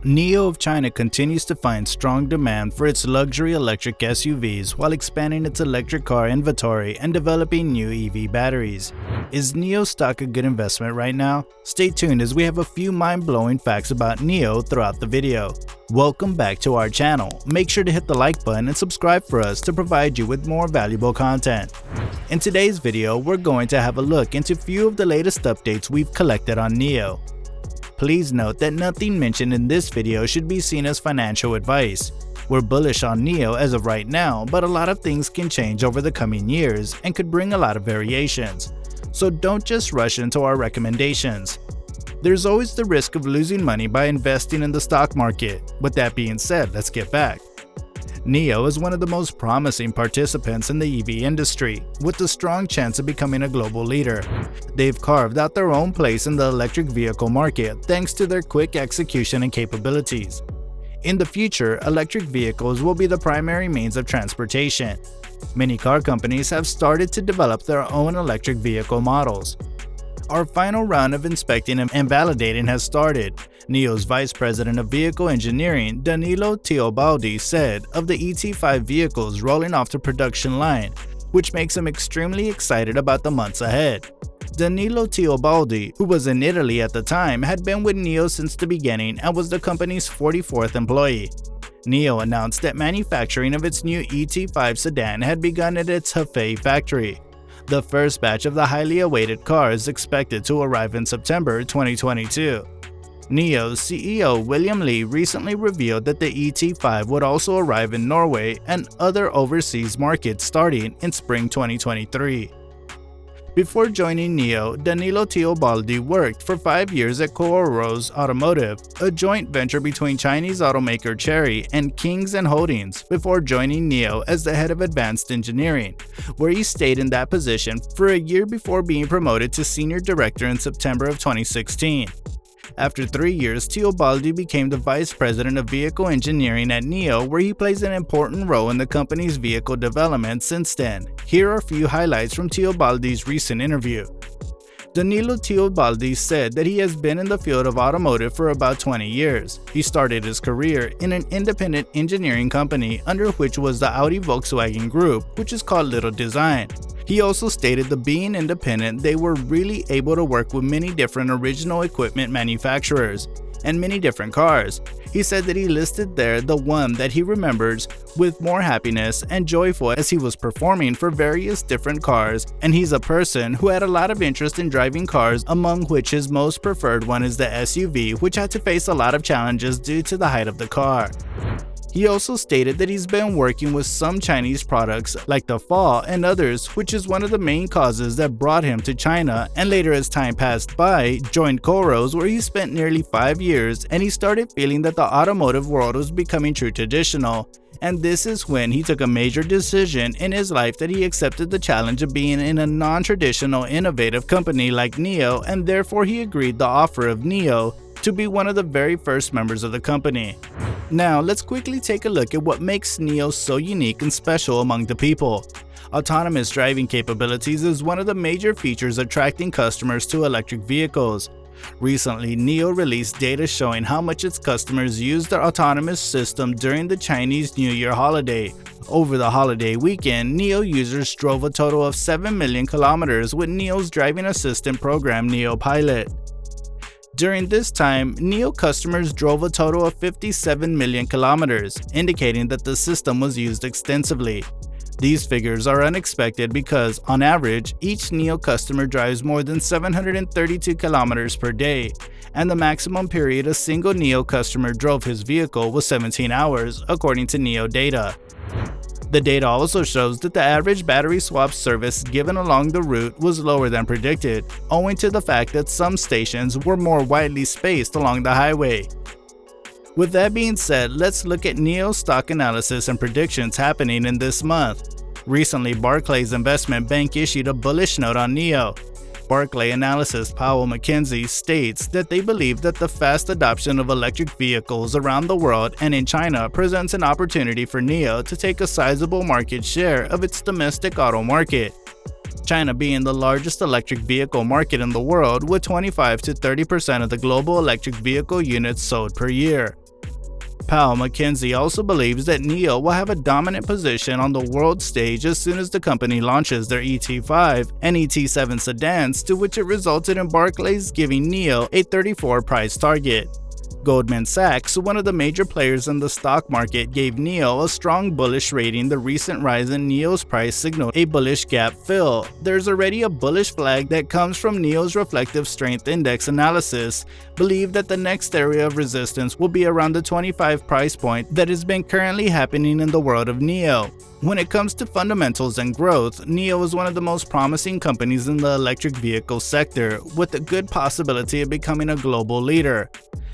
NIO of China continues to find strong demand for its luxury electric SUVs while expanding its electric car inventory and developing new EV batteries. Is NIO stock a good investment right now? Stay tuned as we have a few mind-blowing facts about NIO throughout the video. Welcome back to our channel. Make sure to hit the like button and subscribe for us to provide you with more valuable content. In today's video, we're going to have a look into a few of the latest updates we've collected on NIO. Please note that nothing mentioned in this video should be seen as financial advice. We're bullish on NIO as of right now, but a lot of things can change over the coming years and could bring a lot of variations. So don't just rush into our recommendations. There's always the risk of losing money by investing in the stock market. With that being said, let's get back. NIO is one of the most promising participants in the EV industry, with a strong chance of becoming a global leader. They've carved out their own place in the electric vehicle market thanks to their quick execution and capabilities. In the future, electric vehicles will be the primary means of transportation. Many car companies have started to develop their own electric vehicle models. Our final round of inspecting and validating has started. NIO's Vice President of Vehicle Engineering, DANILO said of the ET5 vehicles rolling off the production line, which makes him extremely excited about the months ahead. DANILO, who was in Italy at the time, had been with NIO since the beginning and was the company's 44th employee. NIO announced that manufacturing of its new ET5 sedan had begun at its Hefei factory. The first batch of the highly awaited car is expected to arrive in September 2022. NIO's CEO William Li recently revealed that the ET5 would also arrive in Norway and other overseas markets starting in spring 2023. Before joining NIO, Danilo TEOBALDI worked for 5 years at Coros Automotive, a joint venture between Chinese automaker Chery and Kings & Holdings, before joining NIO as the head of advanced engineering, where he stayed in that position for a year before being promoted to senior director in September of 2016. After 3 years, TEOBALDI became the Vice President of Vehicle Engineering at NIO, where he plays an important role in the company's vehicle development since then. Here are a few highlights from TEOBALDI's recent interview. Danilo TEOBALDI said that he has been in the field of automotive for about 20 years. He started his career in an independent engineering company under which was the Audi Volkswagen Group, which is called Little Design. He also stated that being independent, they were really able to work with many different original equipment manufacturers and many different cars. He said that he listed there the one that he remembers with more happiness and joyful as he was performing for various different cars, and he's a person who had a lot of interest in driving cars, among which his most preferred one is the SUV, which had to face a lot of challenges due to the height of the car. He also stated that he's been working with some Chinese products like the Fall and others, which is one of the main causes that brought him to China, and later as time passed by, joined Coros, where he spent nearly 5 years, and he started feeling that the automotive world was becoming too traditional. And this is when he took a major decision in his life that he accepted the challenge of being in a non-traditional innovative company like NIO, and therefore he agreed the offer of NIO to be one of the very first members of the company. Now, let's quickly take a look at what makes NIO so unique and special among the people. Autonomous driving capabilities is one of the major features attracting customers to electric vehicles. Recently, NIO released data showing how much its customers used their autonomous system during the Chinese New Year holiday. Over the holiday weekend, NIO users drove a total of 7 million kilometers with NIO's driving assistant program NIO Pilot. During this time, NIO customers drove a total of 57 million kilometers, indicating that the system was used extensively. These figures are unexpected because, on average, each NIO customer drives more than 732 kilometers per day, and the maximum period a single NIO customer drove his vehicle was 17 hours, according to NIO data. The data also shows that the average battery swap service given along the route was lower than predicted, owing to the fact that some stations were more widely spaced along the highway. With that being said, let's look at NIO stock analysis and predictions happening in this month. Recently, Barclay's investment bank issued a bullish note on NIO. Barclay analyst MCKENZIE states that they believe that the fast adoption of electric vehicles around the world and in China presents an opportunity for NIO to take a sizable market share of its domestic auto market. China being the largest electric vehicle market in the world with 25 to 30% of the global electric vehicle units sold per year. MCKENZIE also believes that NIO will have a dominant position on the world stage as soon as the company launches their ET5 and ET7 sedans, to which it resulted in BARCLAY's giving NIO a 34 price target. Goldman Sachs, one of the major players in the stock market, gave NIO a strong bullish rating. The recent rise in NIO's price signaled a bullish gap fill. There's already a bullish flag that comes from NIO's reflective strength index analysis, believe that the next area of resistance will be around the 25 price point that has been currently happening in the world of NIO. When it comes to fundamentals and growth, NIO is one of the most promising companies in the electric vehicle sector, with a good possibility of becoming a global leader.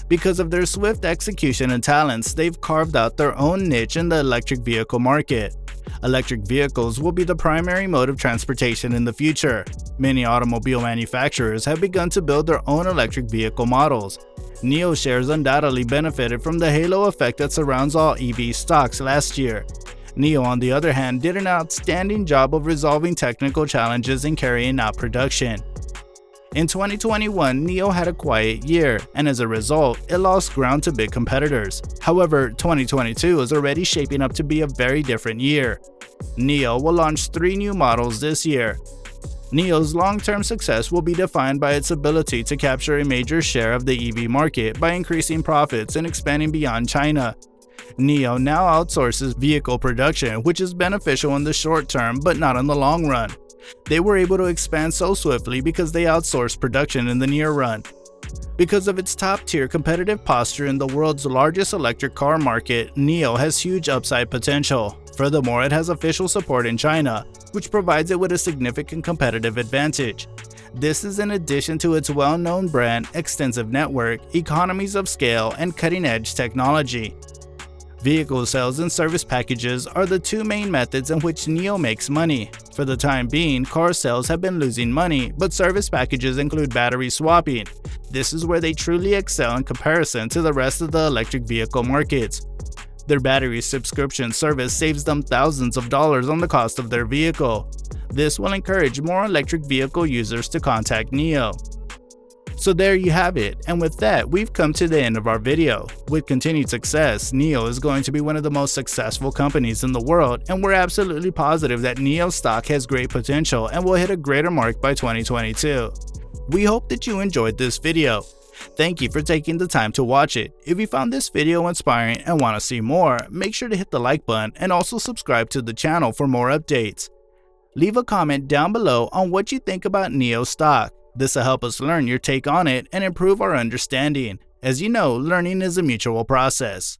Because of their swift execution and talents, they've carved out their own niche in the electric vehicle market. Electric vehicles will be the primary mode of transportation in the future. Many automobile manufacturers have begun to build their own electric vehicle models. NIO shares undoubtedly benefited from the halo effect that surrounds all EV stocks last year. NIO, on the other hand, did an outstanding job of resolving technical challenges and carrying out production. In 2021, NIO had a quiet year, and as a result, it lost ground to big competitors. However, 2022 is already shaping up to be a very different year. NIO will launch 3 new models this year. NIO's long-term success will be defined by its ability to capture a major share of the EV market by increasing profits and expanding beyond China. NIO now outsources vehicle production, which is beneficial in the short term but not in the long run. They were able to expand so swiftly because they outsourced production in the near run. Because of its top-tier competitive posture in the world's largest electric car market, NIO has huge upside potential. Furthermore, it has official support in China, which provides it with a significant competitive advantage. This is in addition to its well-known brand, extensive network, economies of scale, and cutting-edge technology. Vehicle sales and service packages are the 2 main methods in which NIO makes money. For the time being, car sales have been losing money, but service packages include battery swapping. This is where they truly excel in comparison to the rest of the electric vehicle markets. Their battery subscription service saves them thousands of dollars on the cost of their vehicle. This will encourage more electric vehicle users to contact NIO. So there you have it, and with that, we've come to the end of our video. With continued success, NIO is going to be one of the most successful companies in the world, and we're absolutely positive that NIO stock has great potential and will hit a greater mark by 2022. We hope that you enjoyed this video. Thank you for taking the time to watch it. If you found this video inspiring and want to see more, make sure to hit the like button and also subscribe to the channel for more updates. Leave a comment down below on what you think about NIO stock. This will help us learn your take on it and improve our understanding. As you know, learning is a mutual process.